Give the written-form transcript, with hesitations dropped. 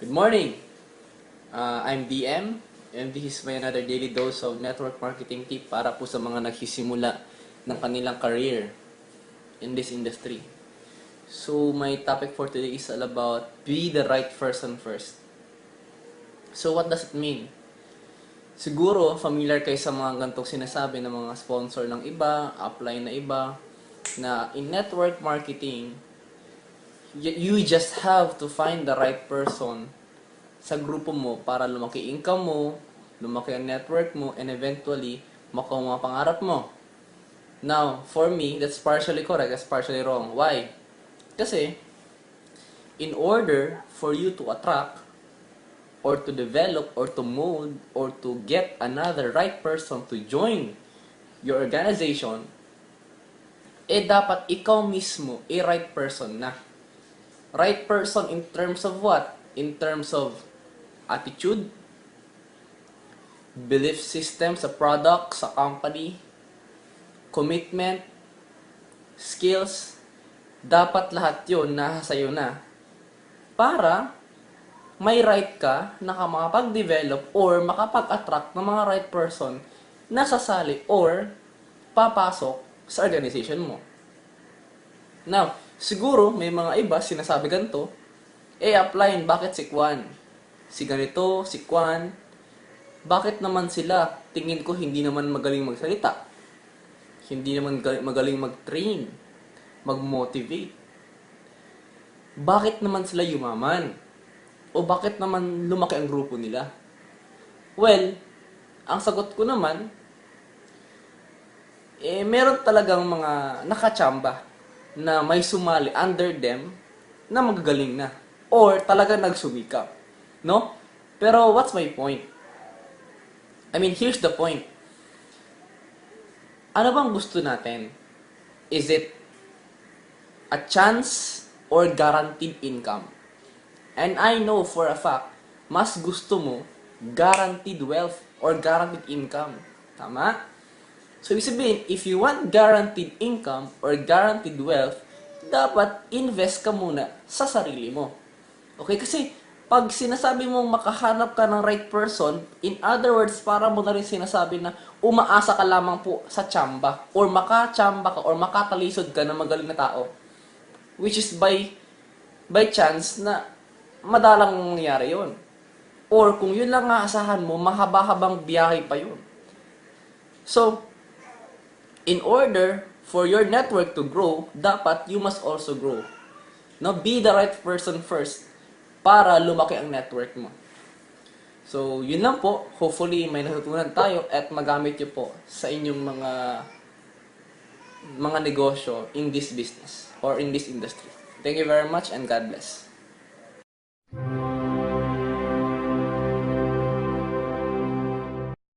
Good morning! I'm DM and this is my another daily dose of network marketing tip para po sa mga nagsisimula ng kanilang career in this industry. So, my topic for today is all about be the right person first. So, what does it mean? Siguro, familiar kayo sa mga gantong sinasabi ng mga sponsor ng iba, upline na iba, na in network marketing, you just have to find the right person sa grupo mo para lumaki income mo, lumaki ang network mo, and eventually, makuha mga pangarap mo. Now, for me, that's partially correct, that's partially wrong. Why? Kasi, in order for you to attract, or to develop, or to mold, or to get another right person to join your organization, dapat ikaw mismo, right person na. Right person in terms of what? In terms of attitude, belief system sa product, sa company, commitment, skills, dapat lahat yun nasa sayo na para may right ka na makapag-develop or makapag-attract ng mga right person na sasali or papasok sa organization mo. Now, siguro may mga iba sinasabi ganito, apply, bakit si Kwan? Si ganito, si Kwan, bakit naman sila? Tingin ko hindi naman magaling magsalita. Hindi naman magaling mag-train, mag-motivate. Bakit naman sila yumaman? O bakit naman lumaki ang grupo nila? Well, ang sagot ko naman, meron talagang mga nakachamba na may sumali under them na magagaling na. Or talagang nagsumikap. No? Pero what's my point? I mean, here's the point. Ano bang gusto natin? Is it a chance or guaranteed income? And I know for a fact, mas gusto mo guaranteed wealth or guaranteed income. Tama? So, ibig sabihin, if you want guaranteed income or guaranteed wealth, dapat invest ka muna sa sarili mo. Okay? Kasi, pag sinasabi mong makahanap ka ng right person, in other words, para mo na rin sinasabi na umaasa ka lamang po sa tsamba or makachamba ka or makatalisod ka ng magaling na tao. Which is by chance na madalang mangyayari yun. Or kung yun lang aasahan mo, mahaba-habang biyahe pa yun. So, in order for your network to grow, dapat you must also grow. Now, be the right person first para lumaki ang network mo. So, yun lang po. Hopefully, may natutunan tayo at magamit nyo po sa inyong mga negosyo in this business or in this industry. Thank you very much and God bless.